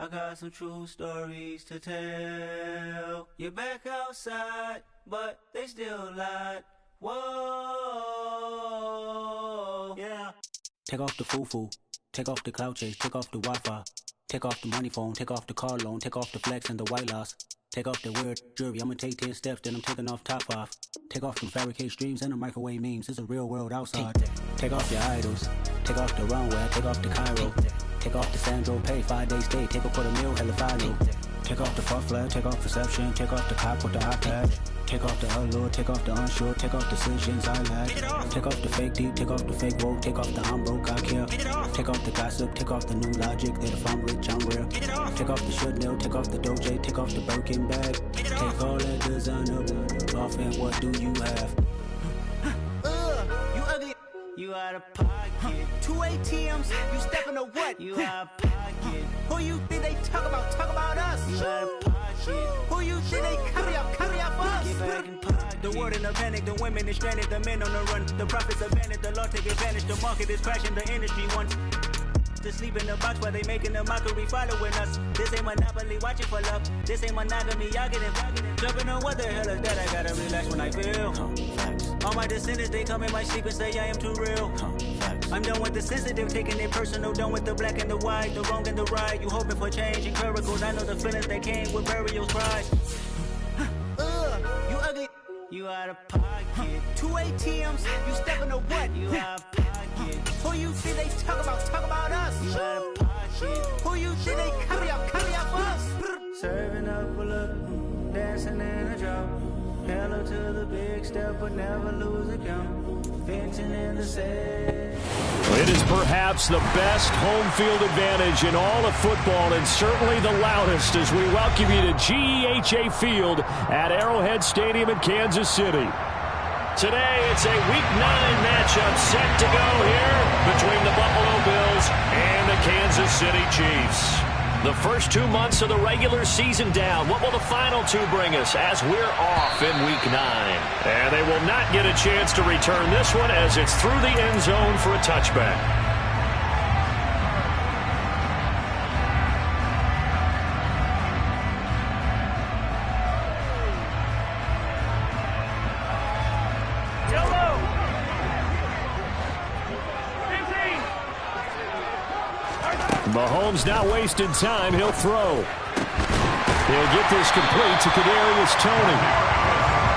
I got some true stories to tell. You're back outside, but they still lied. Whoa, yeah. Take off the foo-foo, take off the cloud chase, take off the Wi-Fi, take off the money phone, take off the car loan, take off the flex and the white loss. Take off the weird jewelry, I'ma take 10 steps, then I'm taking off top 5. Take off them fabricate streams and the microwave memes, it's a real world outside. Take off your idols, take off the runway, take off the Cairo. Take off the Sandro pay, 5-day stay, take a $250,000, hella final. Take off the fuck flag, take off perception, take off the cop with the iPad. Take off the allure, take off the unsure, take off decisions I lack. Take off the fake deep, take off the fake woke, take off the I'm broke, I care. Take off the gossip, take off the new logic that if I'm rich, I'm real. Take off the should know, take off the Doge, take off the Birkin bag. Take all that designer off and what do you have? You ugly. You out of pocket. 2 ATMs, you stepping to what? You out of pocket. Who you think they talk about? Talk about us. You out of pocket. Who you think they carry out for us? Get back in pocket. The world in a panic, the women is stranded, the men on the run. The profits abandoned, the law take advantage. The market is crashing, the industry wants to sleep in the box while they making a mockery following us. This ain't Monopoly, watching for love. This ain't monogamy, y'all getting jumping on what the hell is that? I gotta relax when I feel. All my descendants, they come in my sleep and say I am too real. I'm done with the sensitive, taking it personal. Done with the black and the white, the wrong and the right. You hoping for change and miracles. I know the feelings that came with burials, pride. You ugly. You out of pocket. 2 ATMs, you stepping to what? You out of pocket. Who you think they talk about? Talk about us. You out of pocket. Who you think they carry out for us? Serving up a look, dancing in a drop. Hello to the big step, but never lose a count. Venting in the set. It is perhaps the best home field advantage in all of football, and certainly the loudest as we welcome you to GEHA Field at Arrowhead Stadium in Kansas City. Today, it's a Week 9 matchup set to go here between the Buffalo Bills and the Kansas City Chiefs. The first 2 months of the regular season down. What will the final 2 bring us as we're off in Week 9? And they will not get a chance to return this one as it's through the end zone for a touchback. Mahomes not wasting time. He'll throw. He'll get this complete to Kadarius Toney.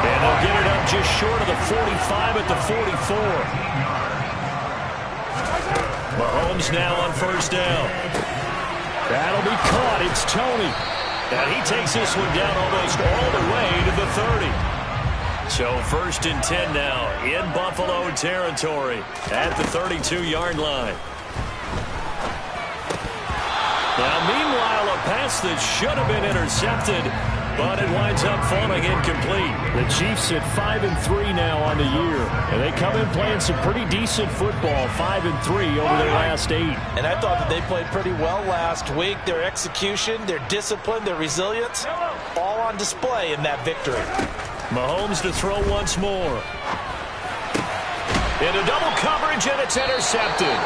And they'll get it up just short of the 45 at the 44. Mahomes now on first down. That'll be caught. It's Toney. And he takes this one down almost all the way to the 30. So 1st and 10 now in Buffalo territory at the 32-yard line. Now, meanwhile, a pass that should have been intercepted, but it winds up falling incomplete. The Chiefs at 5-3 now on the year, and they come in playing some pretty decent football, 5-3 over their last 8. And I thought that they played pretty well last week. Their execution, their discipline, their resilience, all on display in that victory. Mahomes to throw once more. Into double coverage, and it's intercepted.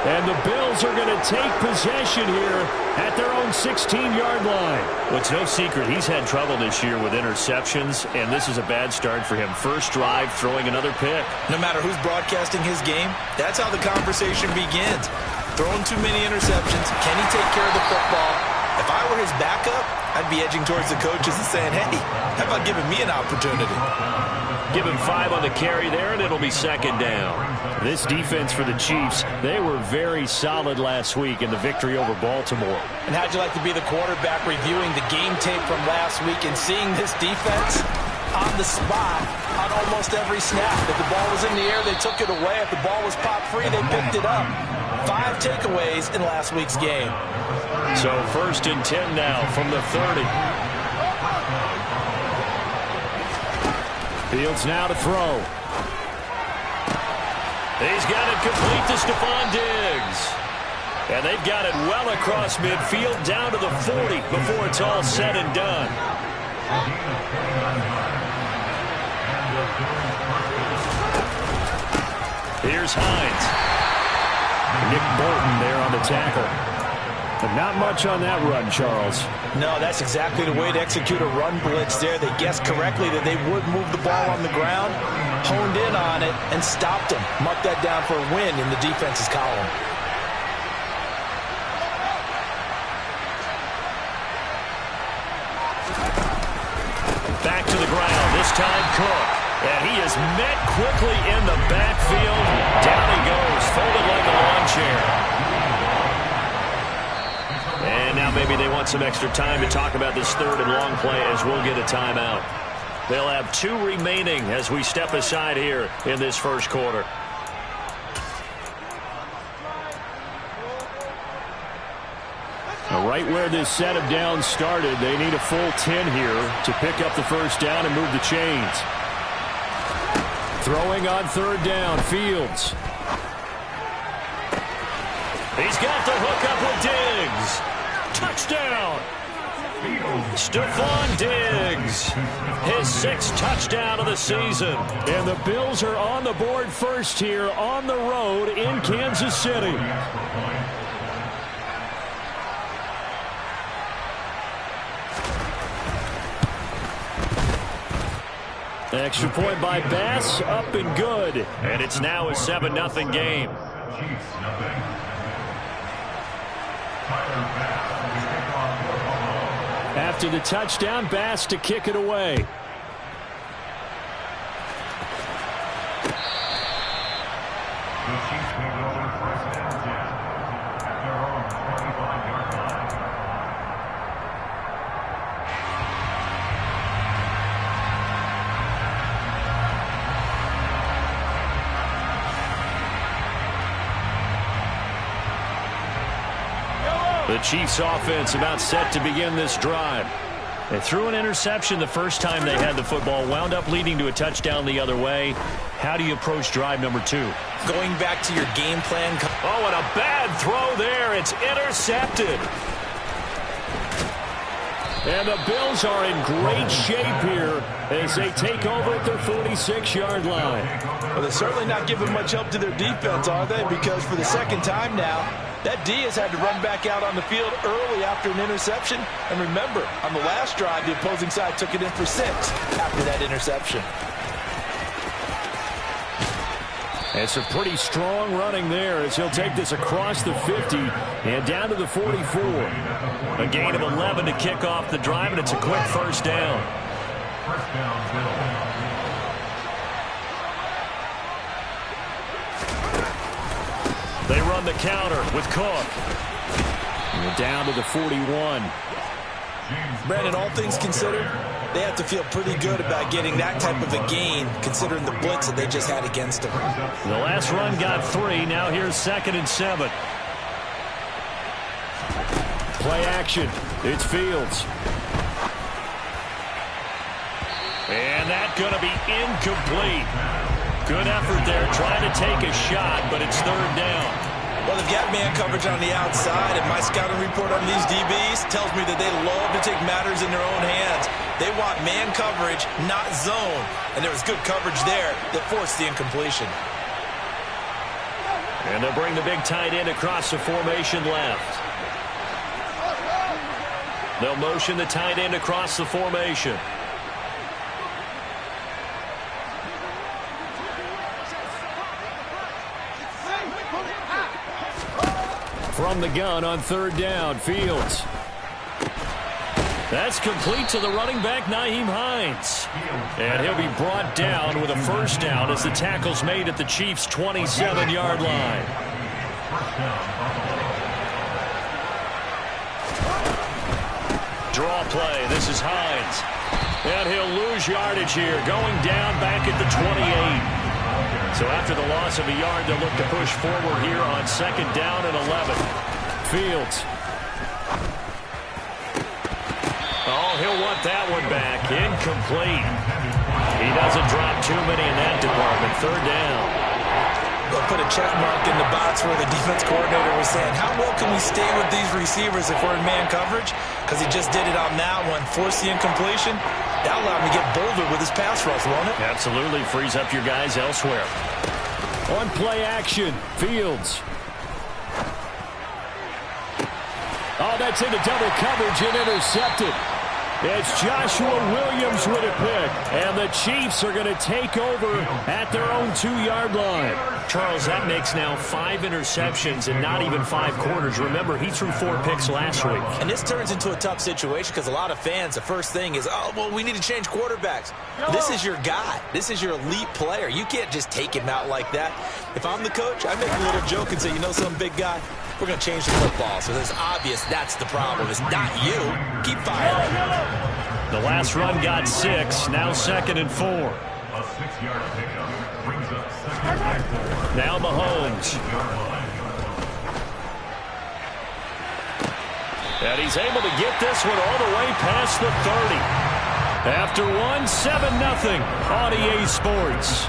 And the Bills are going to take possession here at their own 16-yard line. Well, it's no secret he's had trouble this year with interceptions, and this is a bad start for him. First drive, throwing another pick. No matter who's broadcasting his game, that's how the conversation begins. Throwing too many interceptions. Can he take care of the football? If I were his backup, I'd be edging towards the coaches and saying, hey, how about giving me an opportunity? Give him 5 on the carry there, and it'll be 2nd down. This defense for the Chiefs, they were very solid last week in the victory over Baltimore. And how'd you like to be the quarterback reviewing the game tape from last week and seeing this defense on the spot on almost every snap? If the ball was in the air, they took it away. If the ball was pop free, they picked it up. 5 takeaways in last week's game. So 1st and 10 now from the 30. Fields now to throw. He's got it complete to Stephon Diggs. And they've got it well across midfield down to the 40 before it's all said and done. Here's Hines. Nick Bolton there on the tackle. But not much on that run, Charles. No, that's exactly the way to execute a run blitz there. They guessed correctly that they would move the ball on the ground, honed in on it, and stopped them. Mark that down for a win in the defense's column. Back to the ground, this time Cook. And he is met quickly in the backfield. Down he goes, folded like a lawn chair. And now maybe they want some extra time to talk about this third and long play as we'll get a timeout. They'll have 2 remaining as we step aside here in this first quarter. Now, right where this set of downs started, they need a full 10 here to pick up the first down and move the chains. Throwing on third down, Fields. He's got the hook up with Diggs. Touchdown. Stephon Diggs. His 6th touchdown of the season. And the Bills are on the board first here on the road in Kansas City. Extra point by Bass, up and good. And it's now a 7-0 game. After the touchdown, Bass to kick it away. The Chiefs offense about set to begin this drive. They threw an interception the first time they had the football, wound up leading to a touchdown the other way. How do you approach drive number 2? Going back to your game plan. Oh, and a bad throw there. It's intercepted. And the Bills are in great shape here as they take over at their 46-yard line. Well, they're certainly not giving much help to their defense, are they? Because for the second time now, that D has had to run back out on the field early after an interception. And remember, on the last drive, the opposing side took it in for 6 after that interception. And some pretty strong running there as he'll take this across the 50 and down to the 44. A gain of 11 to kick off the drive, and it's a quick first down. They run the counter with Cook. And down to the 41. Brandon, all things considered, they have to feel pretty good about getting that type of a gain, considering the blitz that they just had against them. The last run got 3. Now here's 2nd and 7. Play action. It's Fields. And that's going to be incomplete. Good effort there, trying to take a shot, but it's 3rd down. Well, they've got man coverage on the outside, and my scouting report on these DBs tells me that they love to take matters in their own hands. They want man coverage, not zone. And there was good coverage there that forced the incompletion. And they'll bring the big tight end across the formation left. They'll motion the tight end across the formation. From the gun on 3rd down, Fields. That's complete to the running back, Nyheim Hines. And he'll be brought down with a first down as the tackle's made at the Chiefs' 27-yard line. Draw play. This is Hines. And he'll lose yardage here, going down back at the 28. So after the loss of a yard, they'll look to push forward here on 2nd down and 11. Fields. Oh, he'll want that one back. Incomplete. He doesn't drop too many in that department. 3rd down. They'll put a check mark in the box where the defense coordinator was saying, how well can we stay with these receivers if we're in man coverage? Because he just did it on that one. Force the incompletion. That allowed him to get bolder with his pass rush, won't it? Absolutely. Frees up your guys elsewhere. On play action, Fields. that's into double coverage and intercepted. It's Joshua Williams with a pick, and the Chiefs are going to take over at their own 2-yard line. Charles, that makes now 5 interceptions in not even 5 quarters. Remember, he threw 4 picks last week. And this turns into a tough situation because a lot of fans, the first thing is, oh, well, we need to change quarterbacks. This is your guy. This is your elite player. You can't just take him out like that. If I'm the coach, I make a little joke and say, you know something, big guy? We're going to change the football. So it's obvious that's the problem. It's not you. Keep firing. The last run got 6. Now 2nd and 4. A 6-yard pickup brings up 2nd and 4. Now Mahomes. And he's able to get this one all the way past the 30. After one, 7-0 on EA Sports.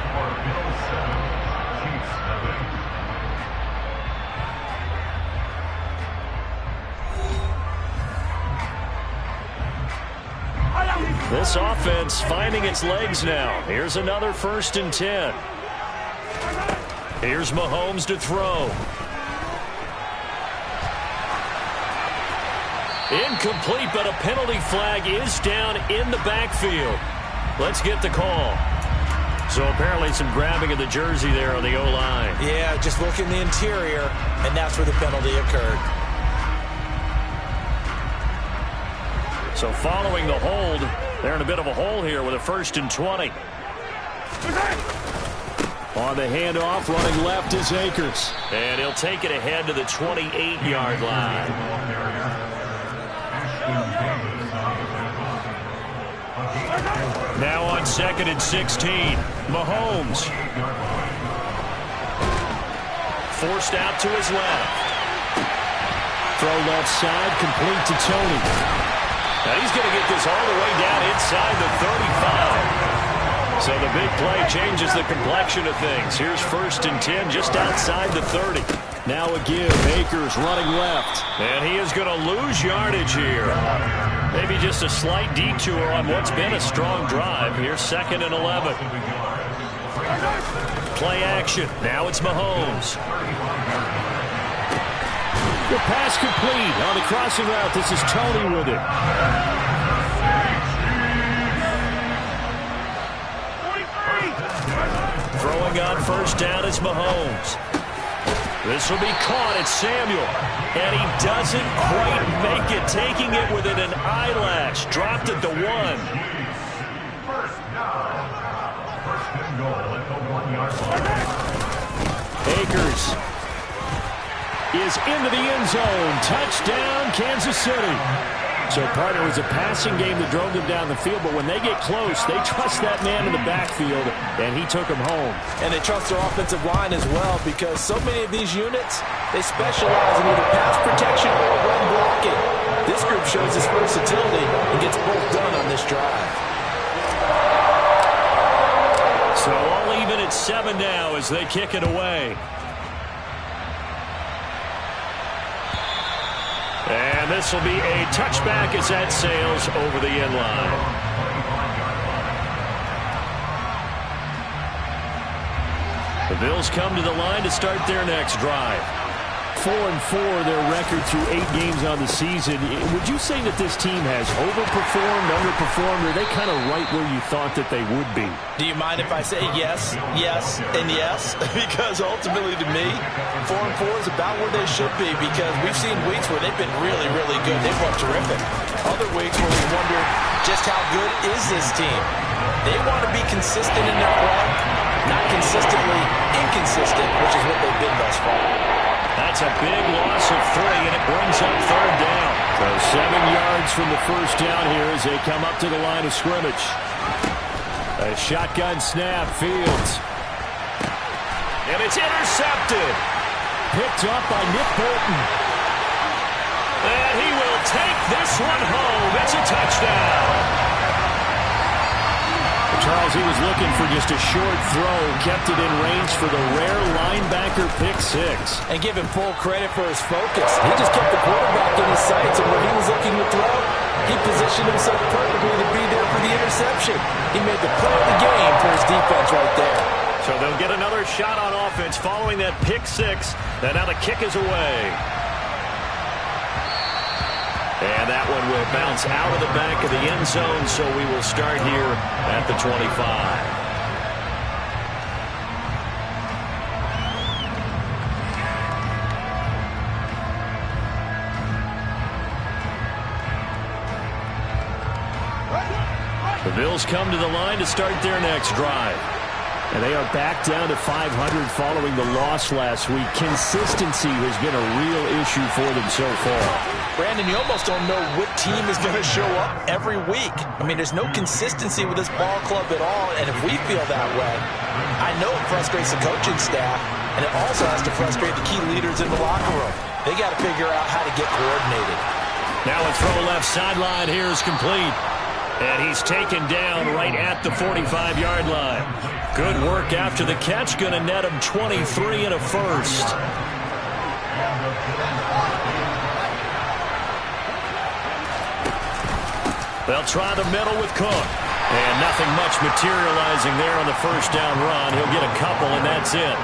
This offense finding its legs now. Here's another 1st and 10. Here's Mahomes to throw. Incomplete, but a penalty flag is down in the backfield. Let's get the call. So apparently some grabbing of the jersey there on the O-line. Yeah, just look in the interior, and that's where the penalty occurred. So following the hold, they're in a bit of a hole here with a 1st and 20. On the handoff, running left is Akers. And he'll take it ahead to the 28-yard line. Now on 2nd and 16, Mahomes. Forced out to his left. Throw left side, complete to Tony. Now he's going to get this all the way down inside the 35. So the big play changes the complexion of things. Here's 1st and 10 just outside the 30. Now a give. Akers running left. And he is going to lose yardage here. Maybe just a slight detour on what's been a strong drive. Here's 2nd and 11. Play action. Now it's Mahomes. The pass complete on the crossing route. This is Tony with it. Throwing on 1st down is Mahomes. This will be caught. It's Samuel. And he doesn't quite make it. Taking it within an eyelash. Dropped at the 1. First down. 1st and goal at the 1-yard line. Akers is into the end zone. Touchdown, Kansas City. So, partner, it was a passing game that drove them down the field, but when they get close, they trust that man in the backfield, and he took them home. And they trust their offensive line as well, because so many of these units, they specialize in either pass protection or run blocking. This group shows its versatility and gets both done on this drive. So all even at 7 now as they kick it away. And this will be a touchback as that sails over the end line. The Bills come to the line to start their next drive. 4-4 their record through 8 games on the season. Would you say that this team has overperformed, underperformed, or are they kind of right where you thought that they would be? Do you mind if I say yes, yes, and yes? Because ultimately to me, 4-4 is about where they should be, because we've seen weeks where they've been really, really good. They've looked terrific. Other weeks where we wonder just how good is this team. They want to be consistent in their play, not consistently inconsistent, which is what they've been thus far. That's a big loss of 3, and it brings up 3rd down. So 7 yards from the 1st down here as they come up to the line of scrimmage. A shotgun snap, Fields. And it's intercepted. Picked up by Nick Bolton. And he will take this one home. It's a touchdown. Charles, he was looking for just a short throw, kept it in range for the rare linebacker pick 6. And give him full credit for his focus. He just kept the quarterback in his sights, and when he was looking to throw, he positioned himself perfectly to be there for the interception. He made the play of the game for his defense right there. So they'll get another shot on offense following that pick 6, and now the kick is away. And that one will bounce out of the back of the end zone, so we will start here at the 25. The Bills come to the line to start their next drive. And they are back down to 500 following the loss last week. Consistency has been a real issue for them so far. Brandon, you almost don't know what team is going to show up every week. I mean, there's no consistency with this ball club at all, and if we feel that way, I know it frustrates the coaching staff, and it also has to frustrate the key leaders in the locker room. They got to figure out how to get coordinated. Now a throw left sideline here is complete. And he's taken down right at the 45-yard line. Good work after the catch. Going to net him 23 and a first. They'll try the middle with Cook. And nothing much materializing there on the first down run. He'll get a couple, and that's it.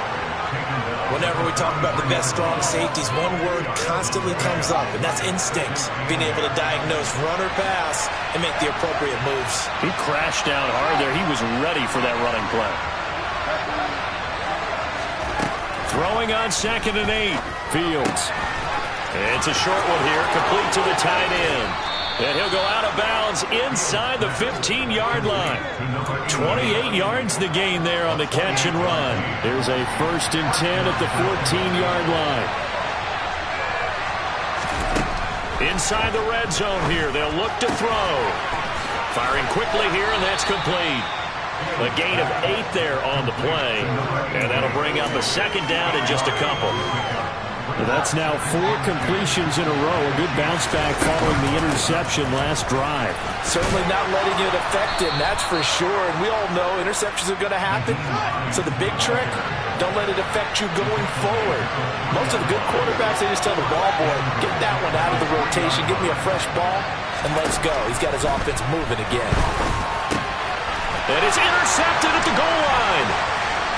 Whenever we talk about the best strong safeties, one word constantly comes up, and that's instincts. Being able to diagnose run or pass and make the appropriate moves. He crashed down hard there. He was ready for that running play. Throwing on 2nd and 8. Fields. It's a short one here, complete to the tight end. And he'll go out of bounds inside the 15-yard line. 28 yards the gain there on the catch and run. There's a 1st and 10 at the 14-yard line. Inside the red zone here, they'll look to throw. Firing quickly here, and that's complete. A gain of 8 there on the play. And that'll bring up a 2nd down in just a couple. That's now 4 completions in a row. A good bounce back following the interception last drive. Certainly not letting it affect him, that's for sure. And we all know interceptions are going to happen. So the big trick, don't let it affect you going forward. Most of the good quarterbacks, they just tell the ball boy, get that one out of the rotation, give me a fresh ball, and let's go. He's got his offense moving again. And it's intercepted at the goal line.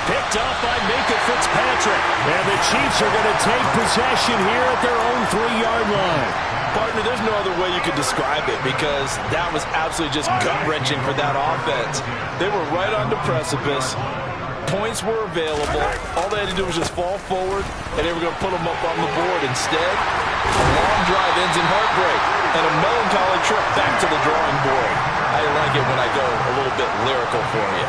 Picked up by Minka Fitzpatrick. And the Chiefs are going to take possession here at their own 3-yard line. Partner, there's no other way you could describe it because that was absolutely just gut-wrenching for that offense. They were right on the precipice. Points were available. All they had to do was just fall forward, and they were going to put them up on the board. Instead, a long drive ends in heartbreak and a melancholy trip back to the drawing board. I like it when I go a little bit lyrical for you.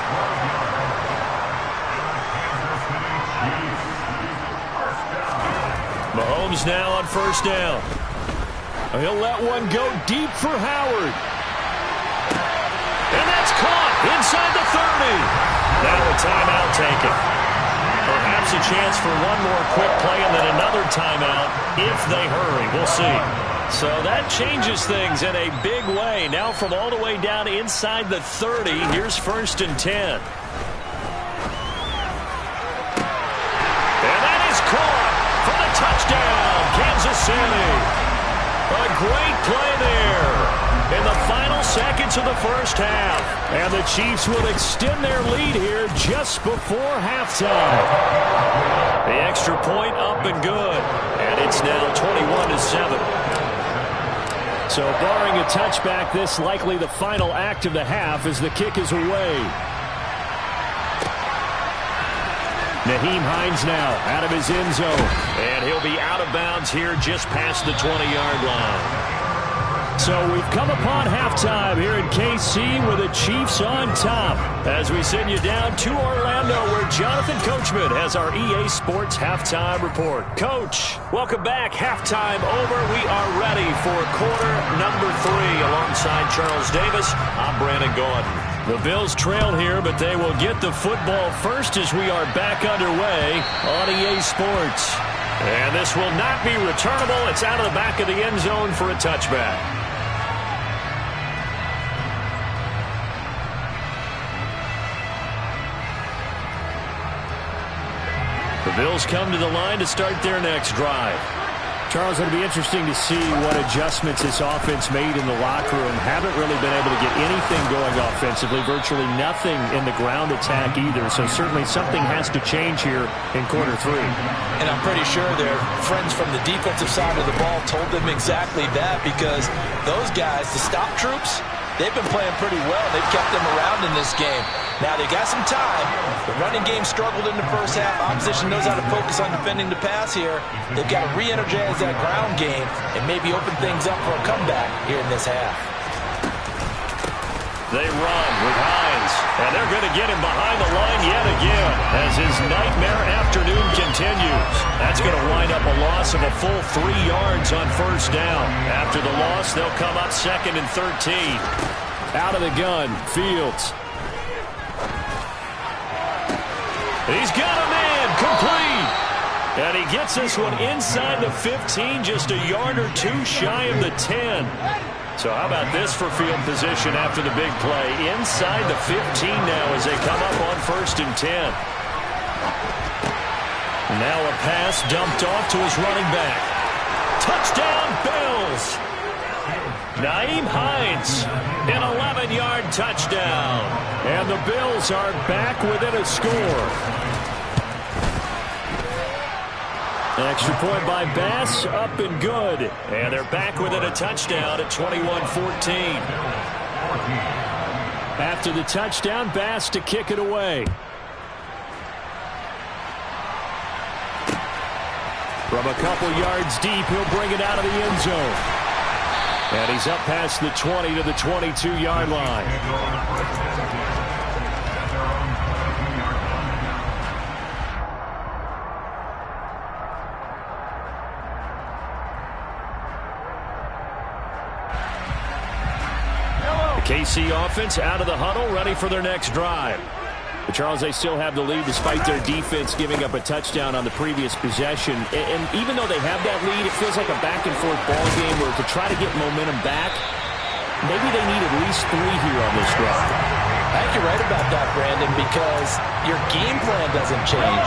Mahomes now on 1st down. He'll let one go deep for Howard. And that's caught inside the 30. Now a timeout taken. Perhaps a chance for one more quick play and then another timeout if they hurry. We'll see. So that changes things in a big way. Now from all the way down inside the 30, here's 1st and 10. And that is caught for the touchdown, Kansas City. A great play there in the final seconds of the first half. And the Chiefs will extend their lead here just before halftime. The extra point up and good. And it's now 21-7. So barring a touchback, this likely the final act of the half as the kick is away. Nyheim Hines now out of his end zone. And he'll be out of bounds here just past the 20-yard line. So we've come upon halftime here in KC with the Chiefs on top as we send you down to Orlando where Jonathan Coachman has our EA Sports Halftime Report. Coach, welcome back. Halftime over. We are ready for quarter number 3 alongside Charles Davis. I'm Brandon Gordon. The Bills trail here, but they will get the football first as we are back underway on EA Sports. And this will not be returnable. It's out of the back of the end zone for a touchback. The Bills come to the line to start their next drive. Charles, it'll be interesting to see what adjustments this offense made in the locker room. Haven't really been able to get anything going offensively, virtually nothing in the ground attack either. So certainly something has to change here in quarter 3. And I'm pretty sure their friends from the defensive side of the ball told them exactly that, because those guys, the stop troops, they've been playing pretty well. They've kept them around in this game. Now, they got some time. The running game struggled in the first half. Opposition knows how to focus on defending the pass here. They've got to re-energize that ground game and maybe open things up for a comeback here in this half. They run with Hines, and they're going to get him behind the line yet again as his nightmare afternoon continues. That's going to wind up a loss of a full 3 yards on first down. After the loss, they'll come up 2nd and 13. Out of the gun, Fields. He's got a man, complete. And he gets this one inside the 15, just a yard or 2 shy of the 10. So how about this for field position after the big play? Inside the 15 now as they come up on 1st and 10. Now a pass dumped off to his running back. Touchdown, Bills. Nyheim Hines, an 11-yard touchdown. And the Bills are back within a score. An extra point by Bass, up and good. And they're back within a touchdown at 21-14. After the touchdown, Bass to kick it away. From a couple yards deep, he'll bring it out of the end zone. And he's up past the 20 to the 22-yard line. KC offense out of the huddle, ready for their next drive. But Charles, they still have the lead despite their defense giving up a touchdown on the previous possession. And even though they have that lead, it feels like a back-and-forth ball game where to try to get momentum back, maybe they need at least 3 here on this drive. I think you're right about that, Brandon, because your game plan doesn't change.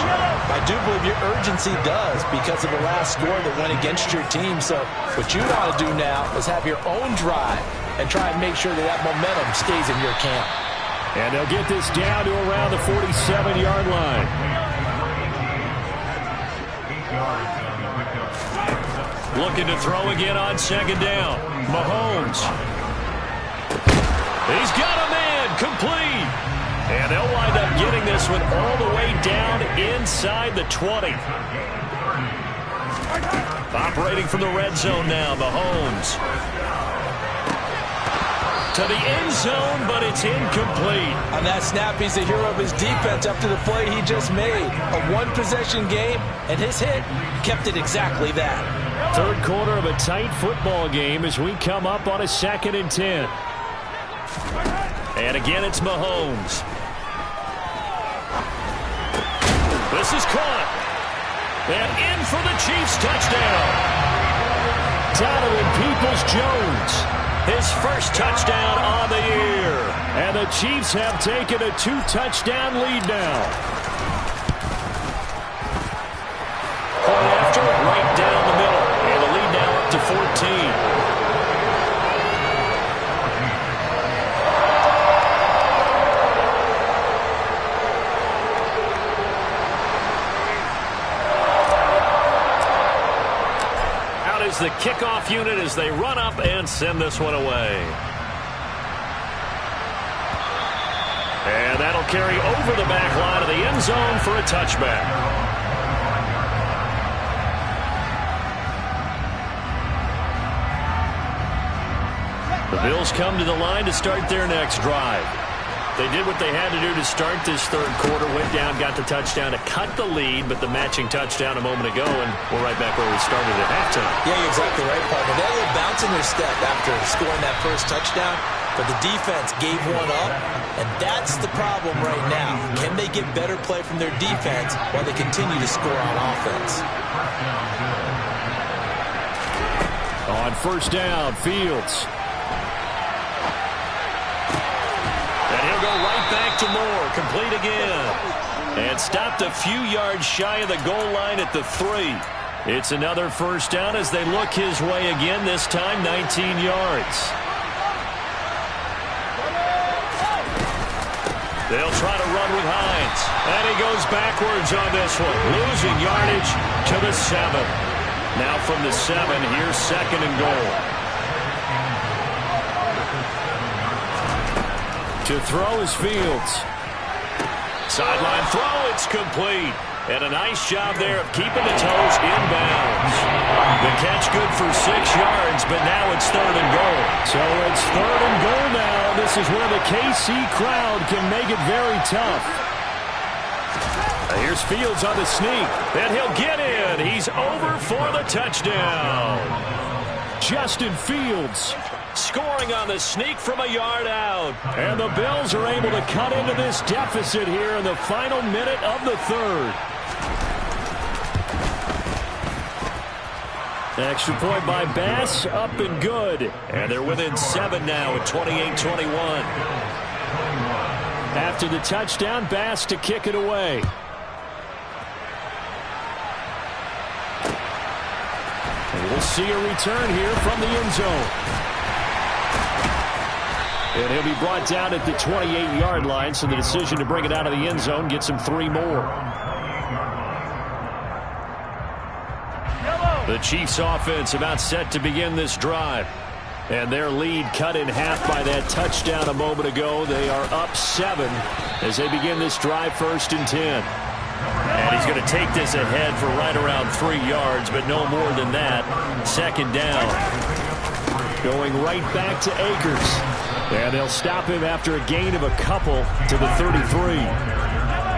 I do believe your urgency does because of the last score that went against your team. So what you want to do now is have your own drive and try and make sure that that momentum stays in your camp. And they'll get this down to around the 47-yard line. Looking to throw again on 2nd down. Mahomes. He's got a man, complete. And they'll wind up getting this one all the way down inside the 20. Operating from the red zone now, Mahomes. To the end zone, but it's incomplete. On that snap, he's the hero of his defense after the play he just made. A one-possession game, and his hit kept it exactly that. 3rd quarter of a tight football game as we come up on a 2nd and 10. And again, it's Mahomes. This is caught. And in for the Chiefs touchdown. Donovan Peoples-Jones. His first touchdown on the year. And the Chiefs have taken a 2-touchdown lead now. Point after, right down the middle. And the lead now up to 14. The kickoff unit as they run up and send this one away. And that'll carry over the back line of the end zone for a touchback. The Bills come to the line to start their next drive. They did what they had to do to start this 3rd quarter, went down, got the touchdown to cut the lead, but the matching touchdown a moment ago, and we're right back where we started at halftime. Yeah, you're exactly right, partner. They had a little bounce in their step after scoring that first touchdown, but the defense gave one up, and that's the problem right now. Can they get better play from their defense while they continue to score on offense? On 1st down, Fields. He'll go right back to Moore, complete again. And stopped a few yards shy of the goal line at the 3. It's another first down as they look his way again, this time 19 yards. They'll try to run with Hines. And he goes backwards on this one, losing yardage to the 7. Now from the 7, here's second and goal. To throw is Fields. Sideline throw, it's complete. And a nice job there of keeping the toes inbounds. The catch good for 6 yards, but now it's third and goal. So it's third and goal now. This is where the KC crowd can make it very tough. Here's Fields on the sneak, and he'll get in. He's over for the touchdown. Justin Fields scoring on the sneak from a yard out. And the Bills are able to cut into this deficit here in the final minute of the third. Extra point by Bass, up and good. And they're within 7 now at 28-21. After the touchdown, Bass to kick it away. And we'll see a return here from the end zone. And he'll be brought down at the 28-yard line, so the decision to bring it out of the end zone gets him 3 more. The Chiefs offense about set to begin this drive. And their lead cut in half by that touchdown a moment ago. They are up 7 as they begin this drive, 1st and 10. And he's going to take this ahead for right around 3 yards, but no more than that. 2nd down. Going right back to Akers. And they'll stop him after a gain of a couple to the 33.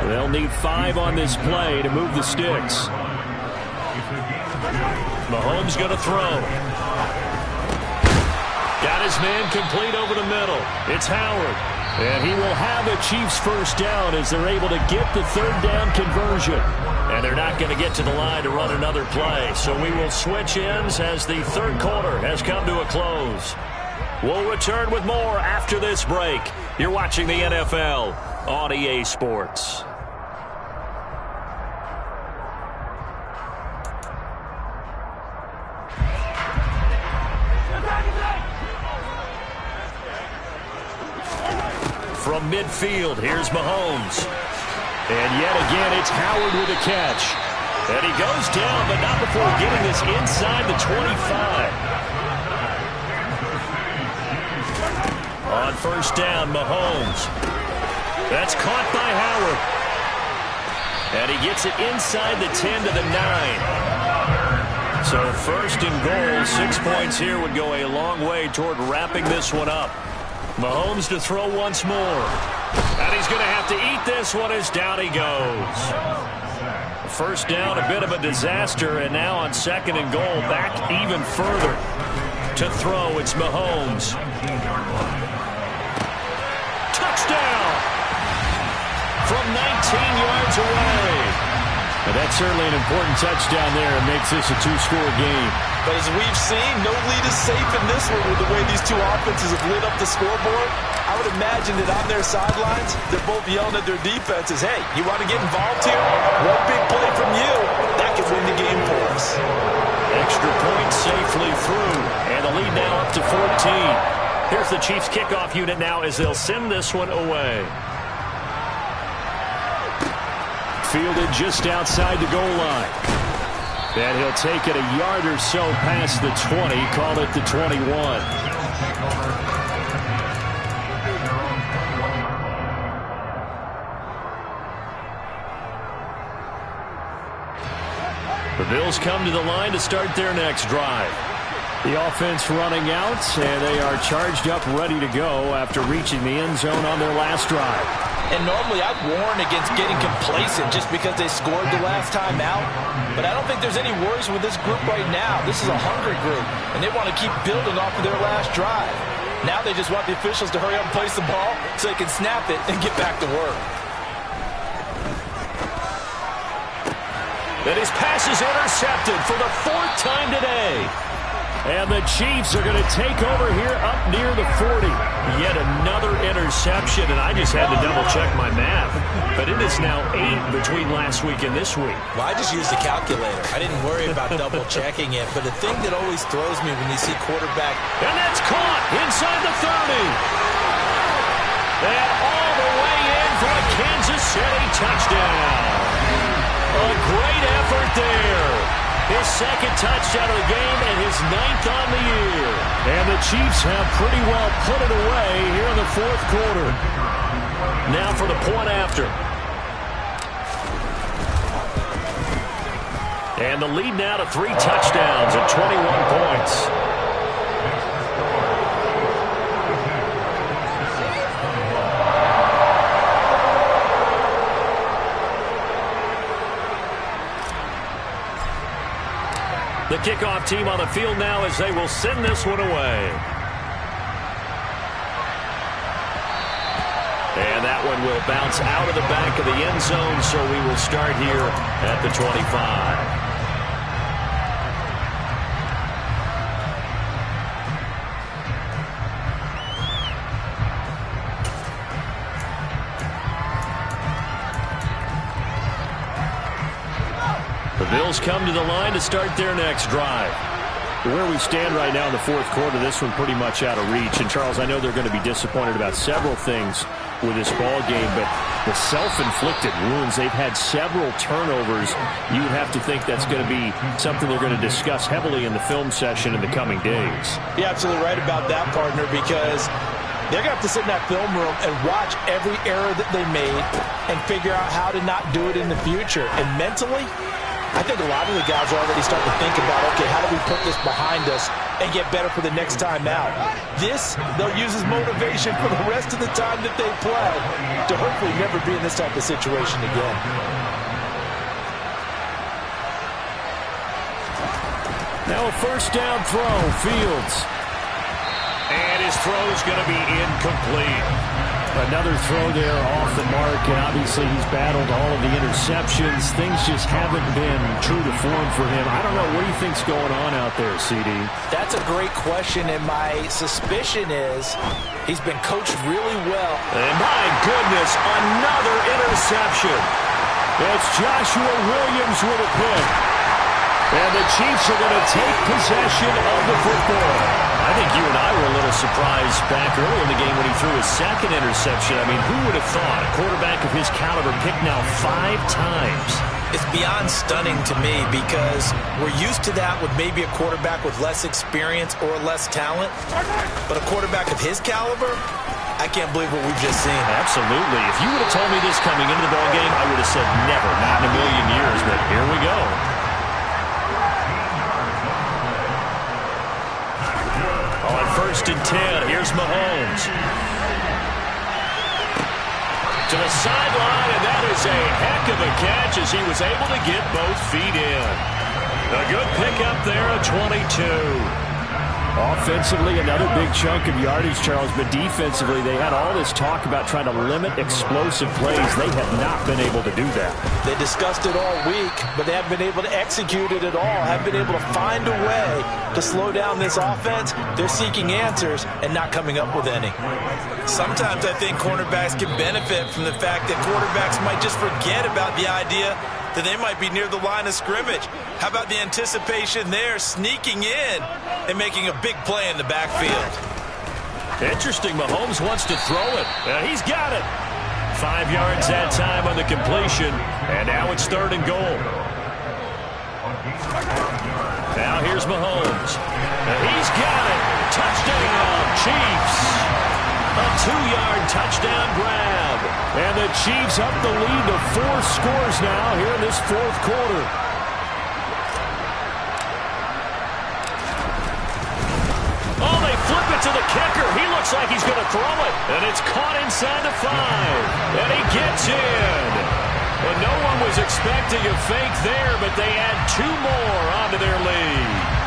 They'll need 5 on this play to move the sticks. Mahomes going to throw. Got his man complete over the middle. It's Howard. And he will have the Chiefs first down as they're able to get the 3rd down conversion. And they're not going to get to the line to run another play. So we will switch ends as the 3rd quarter has come to a close. We'll return with more after this break. You're watching the NFL on EA Sports. From midfield, here's Mahomes. And yet again, it's Howard with a catch. And he goes down, but not before getting this inside the 25. On 1st down, Mahomes. That's caught by Howard. And he gets it inside the 10 to the 9. So 1st and goal, 6 points here would go a long way toward wrapping this one up. Mahomes to throw once more. And he's going to have to eat this one as down he goes. 1st down, a bit of a disaster, and now on 2nd and goal, back even further. To throw, it's Mahomes. Touchdown! From 19 yards away. And that's certainly an important touchdown there. It makes this a 2-score game. But as we've seen, no lead is safe in this one with the way these two offenses have lit up the scoreboard. I would imagine that on their sidelines, they're both yelling at their defenses, hey, you want to get involved here? One big play from you, that could win the game for us. Extra point safely through, and the lead now up to 14. Here's the Chiefs kickoff unit now as they'll send this one away. Fielded just outside the goal line. And he'll take it a yard or so past the 20, call it the 21. The Bills come to the line to start their next drive. The offense running out, and they are charged up, ready to go after reaching the end zone on their last drive. And normally I'd warn against getting complacent just because they scored the last time out. But I don't think there's any worries with this group right now. This is a hungry group, and they want to keep building off of their last drive. Now they just want the officials to hurry up and place the ball so they can snap it and get back to work. And his pass is intercepted for the 4th time today. And the Chiefs are going to take over here up near the 40. Yet another interception, and I just had to double-check my math. But it is now 8 between last week and this week. Well, I just used a calculator. I didn't worry about double-checking it. But the thing that always throws me when you see quarterback... And that's caught inside the 30. And all the way in for a Kansas City touchdown. A great effort there. His second touchdown of the game and his 9th on the year. And the Chiefs have pretty well put it away here in the fourth quarter. Now for the point after. And the lead now to 3 touchdowns at 21 points. The kickoff team on the field now as they will send this one away. And that one will bounce out of the back of the end zone, so we will start here at the 25. The Bills come to the line to start their next drive. Where we stand right now in the fourth quarter, this one pretty much out of reach. And, Charles, I know they're going to be disappointed about several things with this ball game, but the self-inflicted wounds, they've had several turnovers. You would have to think that's going to be something they're going to discuss heavily in the film session in the coming days. You're absolutely right about that, partner, because they're going to have to sit in that film room and watch every error that they made and figure out how to not do it in the future. And mentally, I think a lot of the guys are already starting to think about, okay, how do we put this behind us and get better for the next time out? This, they'll use as motivation for the rest of the time that they play to hopefully never be in this type of situation again. Now a first down throw, Fields. And his throw is going to be incomplete. Another throw there off the mark, and obviously he's battled all of the interceptions. Things just haven't been true to form for him. I don't know. What do you think's going on out there, CD? That's a great question, and my suspicion is he's been coached really well. And my goodness, another interception. It's Joshua Williams with a pick. And the Chiefs are going to take possession of the football. I think you and I were a little surprised back early in the game when he threw his second interception. I mean, who would have thought a quarterback of his caliber picked now 5 times? It's beyond stunning to me because we're used to that with maybe a quarterback with less experience or less talent. But a quarterback of his caliber, I can't believe what we've just seen. Absolutely. If you would have told me this coming into the ballgame, I would have said never, not in a million years. But here we go. First and 10. Here's Mahomes. To the sideline, and that is a heck of a catch as he was able to get both feet in. A good pickup there at 22. Offensively, another big chunk of yardage, Charles, but defensively, they had all this talk about trying to limit explosive plays. They have not been able to do that. They discussed it all week, but they haven't been able to execute it at all, haven't been able to find a way to slow down this offense. They're seeking answers and not coming up with any. Sometimes I think cornerbacks can benefit from the fact that quarterbacks might just forget about the idea that they might be near the line of scrimmage. How about the anticipation there, sneaking in and making a big play in the backfield? Interesting. Mahomes wants to throw it. He's got it. 5 yards that time on the completion, and now it's 3rd and goal. Now here's Mahomes. He's got it. Touchdown, Chiefs. A 2-yard touchdown grab. And the Chiefs up the lead to 4 scores now here in this fourth quarter. Oh, they flip it to the kicker. He looks like he's going to throw it. And it's caught inside the 5. And he gets in. And no one was expecting a fake there, but they add 2 more onto their lead.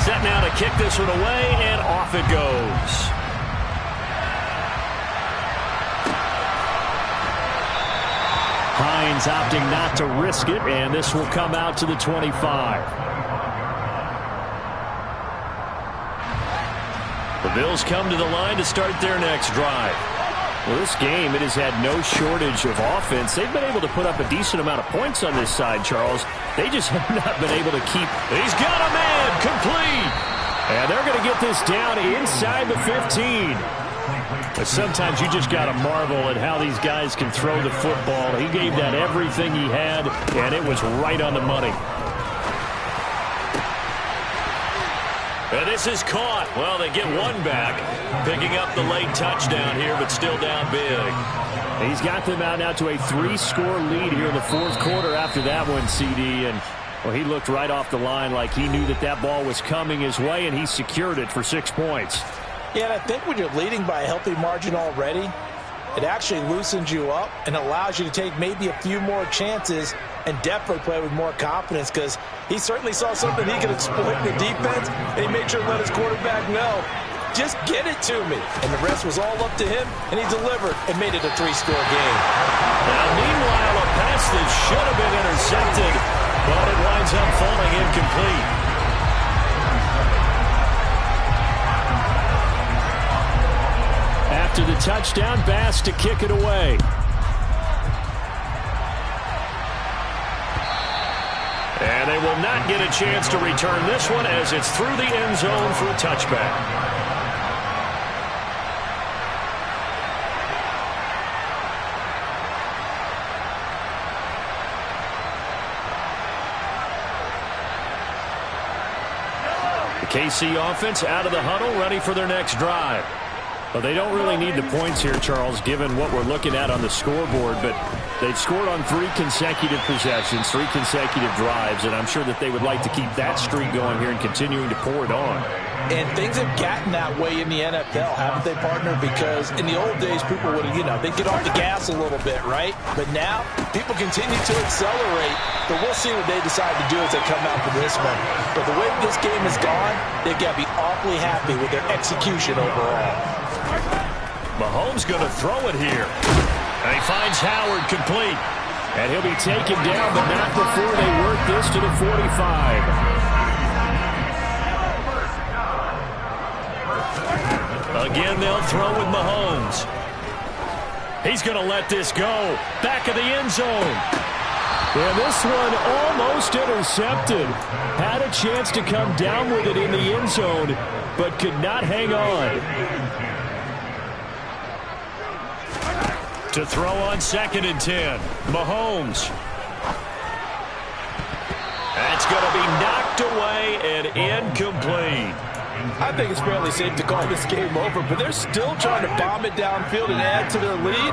Set now to kick this one away, and off it goes. Hines opting not to risk it, and this will come out to the 25. The Bills come to the line to start their next drive. Well, this game, it has had no shortage of offense. They've been able to put up a decent amount of points on this side, Charles. They just have not been able to keep. He's got a man, complete. And they're going to get this down inside the 15. But sometimes you just got to marvel at how these guys can throw the football. He gave that everything he had, and it was right on the money. And this is caught. Well, they get one back, picking up the late touchdown here, but still down big. He's got them out now to a 3-score lead here in the fourth quarter after that one, CD. And, well, he looked right off the line like he knew that that ball was coming his way, and he secured it for 6 points. Yeah, and I think when you're leading by a healthy margin already, it actually loosens you up and allows you to take maybe a few more chances and definitely play with more confidence, because he certainly saw something he could exploit in the defense, and he made sure to let his quarterback know, just get it to me. And the rest was all up to him, and he delivered and made it a 3-score game. Now, meanwhile, a pass that should have been intercepted, but it winds up falling incomplete. After the touchdown, Bass to kick it away. And they will not get a chance to return this one as it's through the end zone for a touchback. The KC offense out of the huddle, ready for their next drive. Well, they don't really need the points here, Charles, given what we're looking at on the scoreboard, but they've scored on 3 consecutive possessions, 3 consecutive drives, and I'm sure that they would like to keep that streak going here and continuing to pour it on. And things have gotten that way in the NFL, haven't they, partner? Because in the old days, people would, they'd get off the gas a little bit, right? But now, people continue to accelerate, but we'll see what they decide to do as they come out for this one. But the way this game has gone, they've got to be awfully happy with their execution overall. Mahomes going to throw it here. And he finds Howard complete. And he'll be taken down, but not before they work this to the 45. Again, they'll throw with Mahomes. He's going to let this go. Back of the end zone. And this one almost intercepted. Had a chance to come down with it in the end zone, but could not hang on. To throw on 2nd and 10. Mahomes. That's going to be knocked away and incomplete. I think it's fairly safe to call this game over, but they're still trying to bomb it downfield and add to their lead.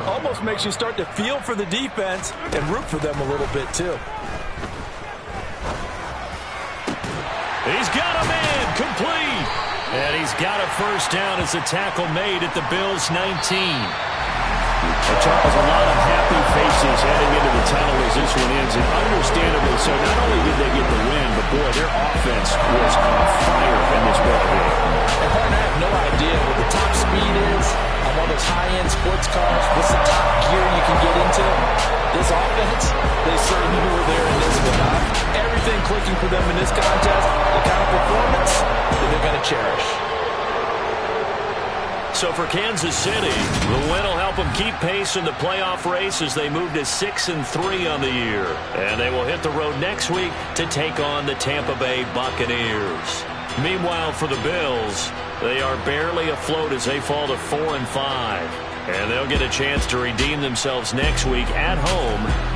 Almost makes you start to feel for the defense and root for them a little bit, too. He's got a man, complete. And he's got a first down as a tackle made at the Bills' 19. Charles, a lot of happy faces heading into the tunnel as this one ends, and understandably so. Not only did they get the win, but boy, their offense was on fire in this ball game. And partner, I have no idea what the top speed is on one of those high-end sports cars. What's the top gear you can get into? This offense, they certainly were there in this one. Everything clicking for them in this contest, the kind of performance that they're going to cherish. So for Kansas City, the win will help them keep pace in the playoff race as they move to 6-3 on the year. And they will hit the road next week to take on the Tampa Bay Buccaneers. Meanwhile, for the Bills, they are barely afloat as they fall to 4-5. And they'll get a chance to redeem themselves next week at home.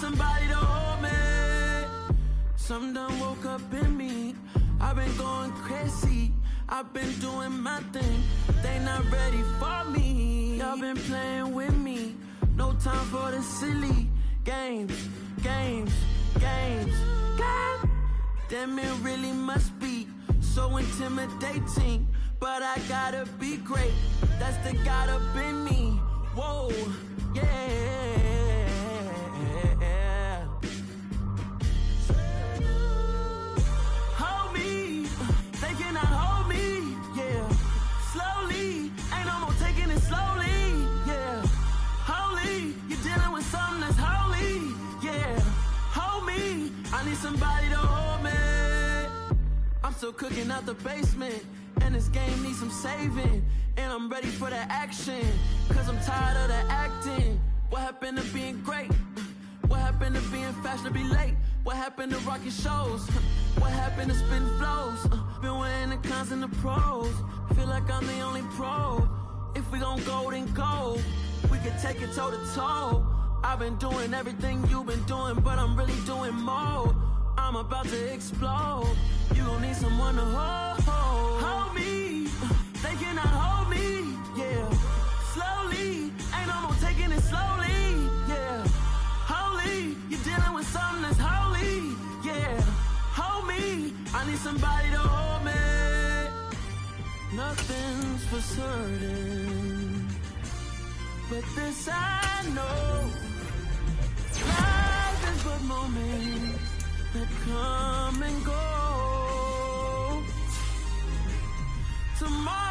Somebody to hold me. Something done woke up in me. I've been going crazy. I've been doing my thing, they not ready for me. Y'all been playing with me, no time for the silly games. Damn, it really must be so intimidating, but I gotta be great, that's the God up in me. Whoa, yeah. Hold me, they cannot hold me, yeah. Slowly, ain't no more taking it slowly, yeah. Holy, you're dealing with something that's holy, yeah. Hold me, I need somebody to hold me. I'm still cooking out the basement, and this game needs some saving, and I'm ready for the action, cause I'm tired of the acting. What happened to being great? What happened to being fashionably late? What happened to rocking shows? What happened to spitting flows? Been weighing the cons and the pros, feel like I'm the only pro. If we gon' go, then go, we can take it toe to toe. I've been doing everything you've been doing, but I'm really doing more. I'm about to explode, you gon' need someone to hold me, they cannot hold me, yeah. Slowly, ain't no more taking it slowly, yeah. Holy, you're dealing with something that's holy, yeah. Hold me, I need somebody to hold me. Nothing's for certain, but this I know, life is but moments that come and go. Tomorrow